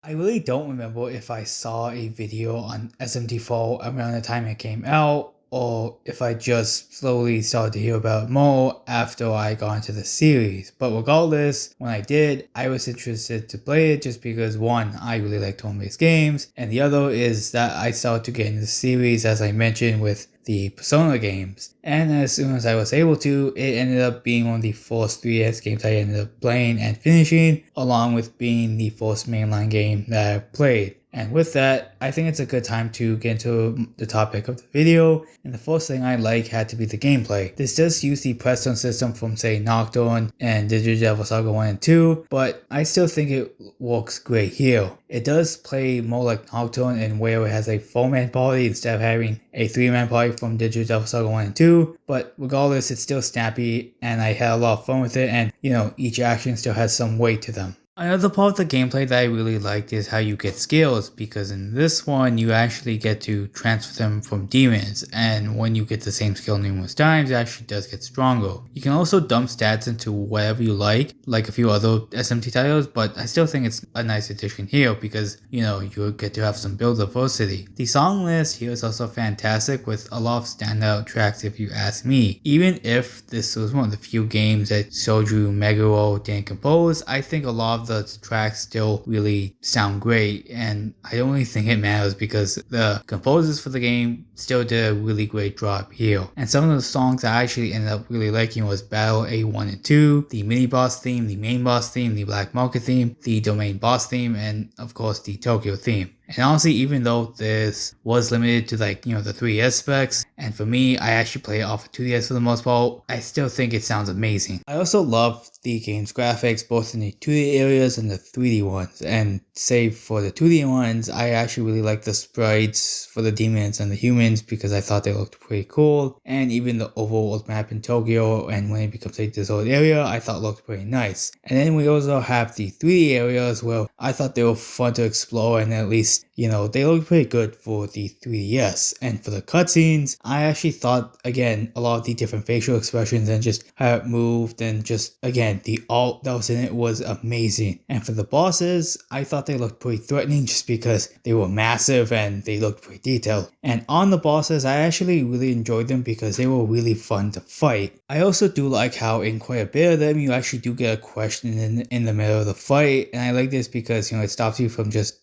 I really don't remember if I saw a video on SMT4 around the time it came out, or if I just slowly started to hear about it more after I got into the series. But regardless, when I did, I was interested to play it just because one, I really like turn-based games, and the other is that I started to get into the series, as I mentioned, with the Persona games. And as soon as I was able to, it ended up being one of the first 3DS games I ended up playing and finishing, along with being the first mainline game that I played. And with that, I think it's a good time to get into the topic of the video, and the first thing I like had to be the gameplay. This does use the press stun system from say Nocturne and Digital Devil Saga 1 and 2, but I still think it works great here. It does play more like Nocturne in where it has a 4-man party instead of having a 3-man party from Digital Devil Saga 1 and 2, but regardless, it's still snappy and I had a lot of fun with it, and each action still has some weight to them. Another part of the gameplay that I really liked is how you get skills, because in this one you actually get to transfer them from demons, and when you get the same skill numerous times it actually does get stronger. You can also dump stats into whatever you like a few other SMT titles, but I still think it's a nice addition here because you get to have some build diversity. The song list here is also fantastic with a lot of standout tracks if you ask me. Even if this was one of the few games that Soju Meguro didn't compose, I think a lot of the tracks still really sound great, and I don't really think it matters because the composers for the game still did a really great job here. And some of the songs I actually ended up really liking was Battle A1 and 2, the mini boss theme, the main boss theme, the Black Market theme, the Domain boss theme, and of course the Tokyo theme. And honestly, even though this was limited to the 3DS specs, and for me, I actually play it off of 2DS for the most part, I still think it sounds amazing. I also love the game's graphics, both in the 2D areas and the 3D ones. And save for the 2D ones, I actually really like the sprites for the demons and the humans because I thought they looked pretty cool. And even the overworld map in Tokyo, and when it becomes a desolate area, I thought looked pretty nice. And then we also have the 3D areas where I thought they were fun to explore, and at least they look pretty good for the 3DS. And for the cutscenes, I actually thought, again, a lot of the different facial expressions and just how it moved, and just, again, the art that was in it was amazing. And for the bosses, I thought they looked pretty threatening just because they were massive and they looked pretty detailed. And on the bosses, I actually really enjoyed them because they were really fun to fight. I also do like how in quite a bit of them, you actually do get a question in the middle of the fight. And I like this because, it stops you from just,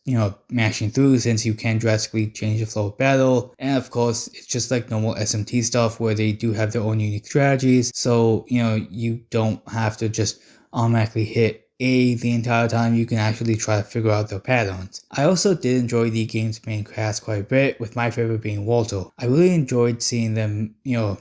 mashing through, since you can drastically change the flow of battle. And of course, it's just like normal SMT stuff where they do have their own unique strategies. So, you don't have to just automatically hit A the entire time. You can actually try to figure out their patterns. I also did enjoy the game's main cast quite a bit, with my favorite being Walter. I really enjoyed seeing them,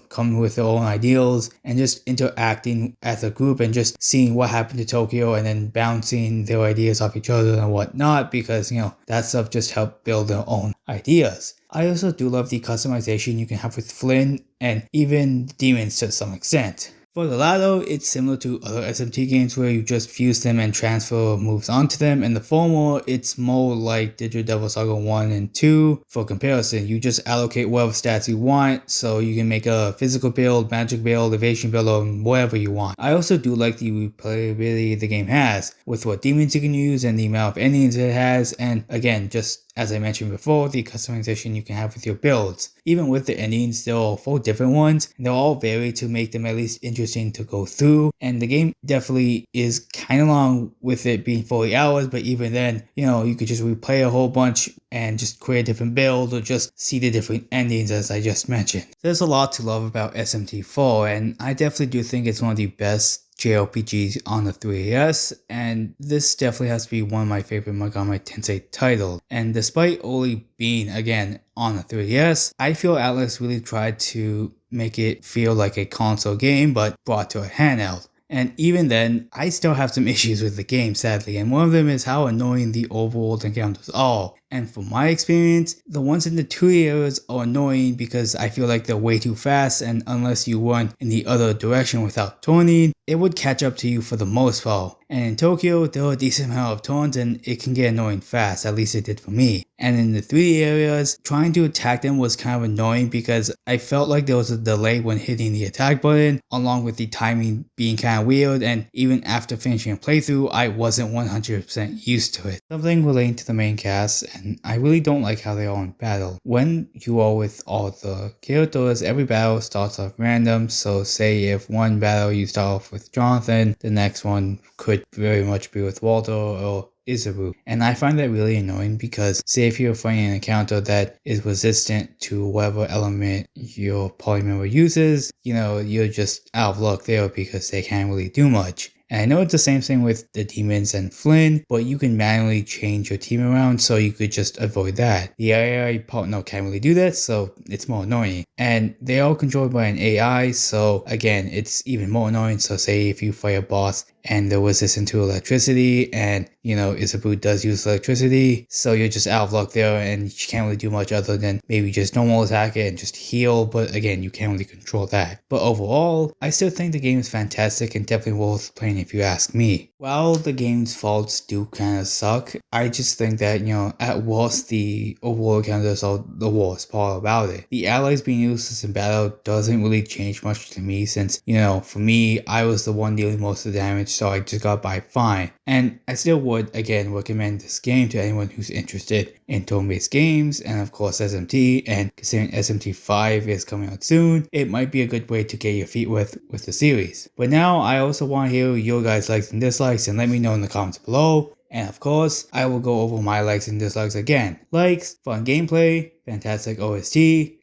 come with their own ideals and just interacting as a group and just seeing what happened to Tokyo and then bouncing their ideas off each other and whatnot, because, that stuff just helped build their own ideas. I also do love the customization you can have with Flynn and even demons to some extent. For the latter, it's similar to other SMT games where you just fuse them and transfer moves onto them, and the former, it's more like Digital Devil Saga 1 and 2. For comparison, you just allocate whatever stats you want, so you can make a physical build, magic build, evasion build, or whatever you want. I also do like the replayability the game has, with what demons you can use and the amount of endings it has, and again, just as I mentioned before, the customization you can have with your builds. Even with the endings, there are 4 different ones, and they're all varied to make them at least interesting to go through. And the game definitely is kind of long with it being 40 hours, but even then, you could just replay a whole bunch and just create a different build or just see the different endings as I just mentioned. There's a lot to love about SMT4, and I definitely do think it's one of the best JRPGs on the 3DS, and this definitely has to be one of my favorite Megami Tensei titles. And despite only being, again, on the 3DS, I feel Atlas really tried to make it feel like a console game, but brought to a handheld. And even then, I still have some issues with the game, sadly, and one of them is how annoying the overworld encounters are. And from my experience, the ones in the 2D areas are annoying because I feel like they're way too fast, and unless you run in the other direction without turning, it would catch up to you for the most part. And in Tokyo, there are a decent amount of turns and it can get annoying fast, at least it did for me. And in the 3D areas, trying to attack them was kind of annoying because I felt like there was a delay when hitting the attack button, along with the timing being kind of weird, and even after finishing a playthrough, I wasn't 100% used to it. Something relating to the main cast, and I really don't like how they are in battle. When you are with all the characters, every battle starts off random, so say if one battle you start off with Jonathan, the next one could very much be with Walter or Isabu. And I find that really annoying because say if you're fighting an encounter that is resistant to whatever element your party member uses, you're just out of luck there because they can't really do much. And I know it's the same thing with the demons and Flynn, but you can manually change your team around so you could just avoid that. The AI partner can't really do that, so it's more annoying. And they are controlled by an AI, so again, it's even more annoying. So say if you fight a boss and they're resistant to electricity and Isabu does use electricity, so you're just out of luck there and you can't really do much other than maybe just normal attack it and just heal, but again, you can't really control that. But overall, I still think the game is fantastic and definitely worth playing if you ask me. While the game's faults do kind of suck, I just think that, at worst, the overall encounters are the worst part about it. The allies being useless in battle doesn't really change much to me since, for me, I was the one dealing most of the damage, so I just got by fine. And I still would, again, recommend this game to anyone who's interested in turn-based games, and of course SMT, and considering SMT5 is coming out soon, it might be a good way to get your feet with the series. But now, I also want to hear your guys' likes and dislikes, and let me know in the comments below. And of course, I will go over my likes and dislikes again. Likes, fun gameplay, fantastic OST,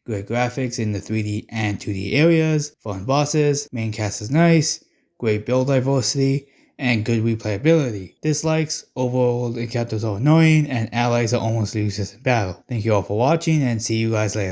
great graphics in the 3D and 2D areas, fun bosses, main cast is nice, great build diversity, and good replayability. Dislikes, overall encounters are annoying, and allies are almost useless in battle. Thank you all for watching, and see you guys later.